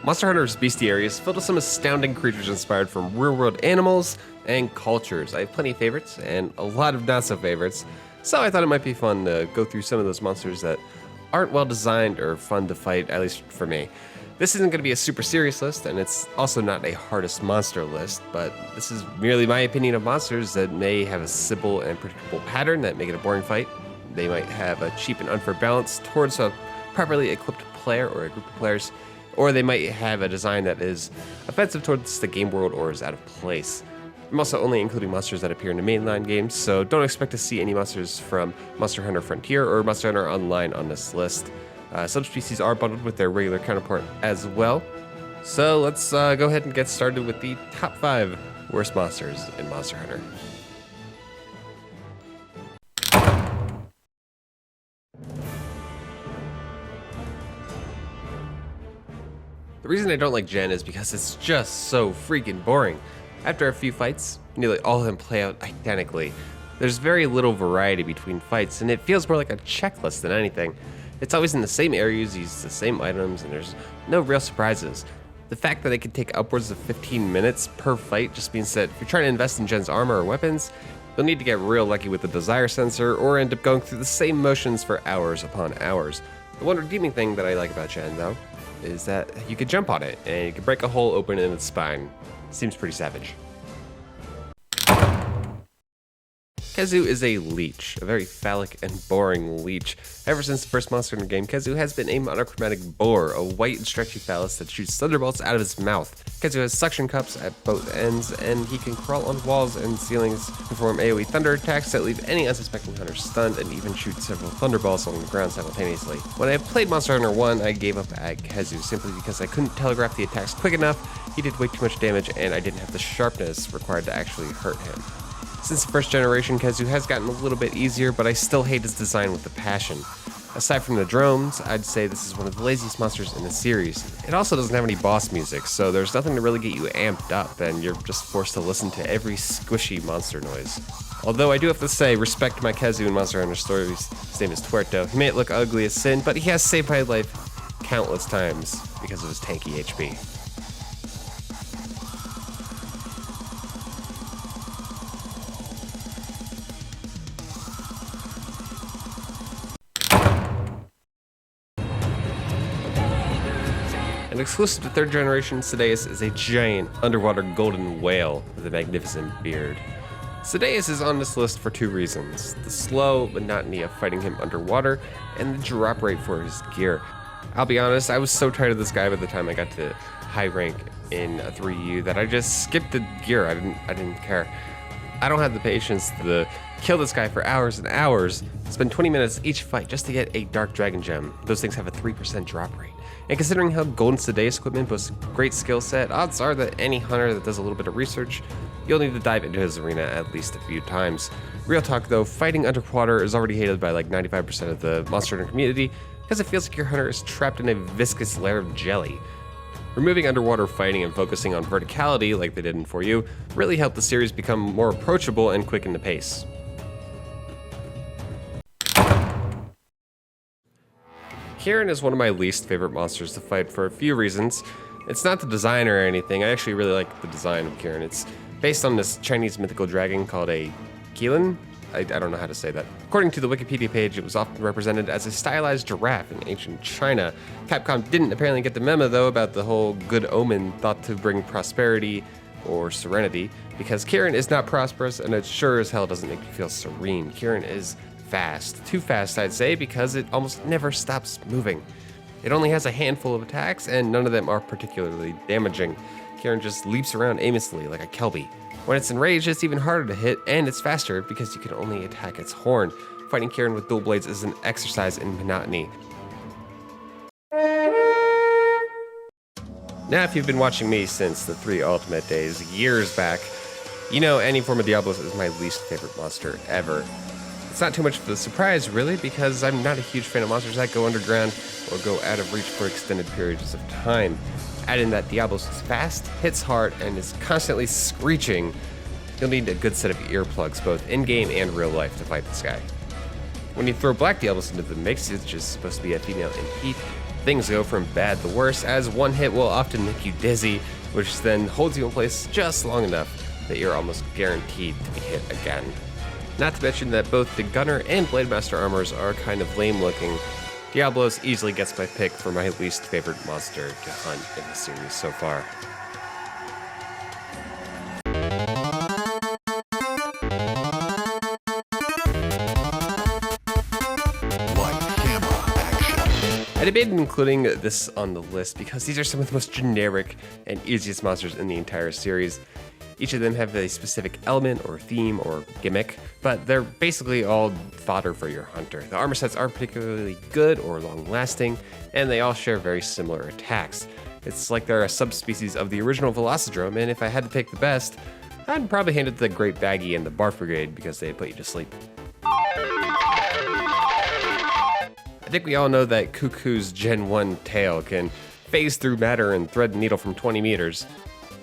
Monster Hunter's bestiary is filled with some astounding creatures inspired from real-world animals and cultures. I have plenty of favorites and a lot of not-so-favorites, so I thought it might be fun to go through some of those monsters that aren't well designed or fun to fight, at least for me. This isn't going to be a super serious list, and it's also not a hardest monster list, but this is merely my opinion of monsters that may have a simple and predictable pattern that make it a boring fight. They might have a cheap and unfair balance towards a properly equipped player or a group of players, or they might have a design that is offensive towards the game world or is out of place. I'm also only including monsters that appear in the mainline games, so don't expect to see any monsters from Monster Hunter Frontier or Monster Hunter Online on this list. Subspecies are bundled with their regular counterpart as well. So let's go ahead and get started with the top 5 worst monsters in Monster Hunter. The reason I don't like Gen is because it's just so freaking boring. After a few fights, nearly all of them play out identically. There's very little variety between fights, and it feels more like a checklist than anything. It's always in the same areas, use the same items, and there's no real surprises. The fact that it can take upwards of 15 minutes per fight just means that if you're trying to invest in Gen's armor or weapons, you'll need to get real lucky with the desire sensor or end up going through the same motions for hours upon hours. The one redeeming thing that I like about Gen, though, is that you could jump on it and you can break a hole open in its spine. Seems pretty savage. Kazu is a leech, a very phallic and boring leech. Ever since the first Monster Hunter game, Kazu has been a monochromatic boar, a white and stretchy phallus that shoots thunderbolts out of his mouth. Kazu has suction cups at both ends, and he can crawl on walls and ceilings, perform AoE thunder attacks that leave any unsuspecting hunter stunned, and even shoot several thunderbolts on the ground simultaneously. When I played Monster Hunter 1, I gave up at Kazu simply because I couldn't telegraph the attacks quick enough, he did way too much damage, and I didn't have the sharpness required to actually hurt him. Since the first generation, Kazu has gotten a little bit easier, but I still hate his design with a passion. Aside from the drones, I'd say this is one of the laziest monsters in the series. It also doesn't have any boss music, so there's nothing to really get you amped up, and you're just forced to listen to every squishy monster noise. Although I do have to say, respect to my Kazu in Monster Hunter stories. His name is Tuerto. He may look ugly as sin, but he has saved my life countless times because of his tanky HP. And exclusive to 3rd generation, Sadeas is a giant underwater golden whale with a magnificent beard. Sadeas is on this list for 2 reasons: the slow monotony of fighting him underwater, and the drop rate for his gear. I'll be honest, I was so tired of this guy by the time I got to high rank in 3U that I just skipped the gear. I didn't care. I don't have the patience to kill this guy for hours and hours, spend 20 minutes each fight just to get a Dark Dragon Gem. Those things have a 3% drop rate. And considering how Golden Sadeas equipment boasts a great skill set, odds are that any hunter that does a little bit of research, you'll need to dive into his arena at least a few times. Real talk though, fighting underwater is already hated by like 95% of the Monster Hunter community because it feels like your hunter is trapped in a viscous layer of jelly. Removing underwater fighting and focusing on verticality like they did in 4U really helped the series become more approachable and quicken the pace. Kirin is one of my least favorite monsters to fight for a few reasons. It's not the design or anything. I actually really like the design of Kirin. It's based on this Chinese mythical dragon called a Qilin. I don't know how to say that. According to the Wikipedia page, it was often represented as a stylized giraffe in ancient China. Capcom didn't apparently get the memo though about the whole good omen thought to bring prosperity or serenity, because Kirin is not prosperous and it sure as hell doesn't make you feel serene. Kirin is fast. Too fast, I'd say, because it almost never stops moving. It only has a handful of attacks, and none of them are particularly damaging. Kirin just leaps around aimlessly like a Kelpie. When it's enraged, it's even harder to hit, and it's faster because you can only attack its horn. Fighting Kirin with dual blades is an exercise in monotony. Now, if you've been watching me since the 3 Ultimate days, years back, you know any form of Diablo is my least favorite monster ever. It's not too much of a surprise, really, because I'm not a huge fan of monsters that go underground or go out of reach for extended periods of time. Add in that Diablos is fast, hits hard, and is constantly screeching. You'll need a good set of earplugs, both in-game and real life, to fight this guy. When you throw Black Diablos into the mix, which is supposed to be a female in heat, Things go from bad to worse, as one hit will often make you dizzy, which then holds you in place just long enough that you're almost guaranteed to be hit again. Not to mention that both the Gunner and Blade Master armors are kind of lame looking. Diablo's easily gets my pick for my least favorite monster to hunt in the series so far. I debated including this on the list because these are some of the most generic and easiest monsters in the entire series. Each of them have a specific element or theme or gimmick, but they're basically all fodder for your hunter. The armor sets aren't particularly good or long-lasting, and they all share very similar attacks. It's like they're a subspecies of the original Velocidrome, and if I had to pick the best, I'd probably hand it to the Great Baggy and the Barf Brigade because they put you to sleep. I think we all know that Cuckoo's Gen 1 tail can phase through matter and thread the needle from 20 meters.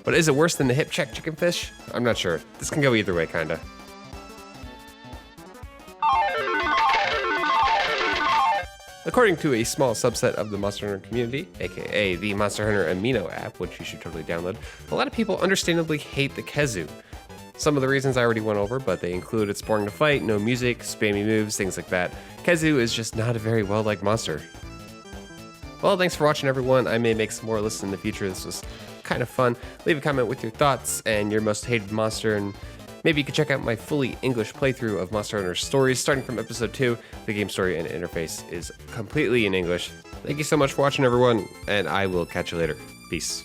But is it worse than the hip check chickenfish? I'm not sure. This can go either way, kinda. According to a small subset of the Monster Hunter community, aka the Monster Hunter Amino app, which you should totally download, a lot of people understandably hate the Kazu. Some of the reasons I already went over, but they include it's boring to fight, no music, spammy moves, things like that. Kazu is just not a very well-liked monster. Well, thanks for watching, everyone. I may make some more lists in the future. This was kind of fun. Leave a comment with your thoughts and your most hated monster, and maybe you could check out my fully English playthrough of Monster Hunter Stories starting from episode 2. The game story and interface is completely in English. Thank you so much for watching, everyone, and I will catch you later. Peace.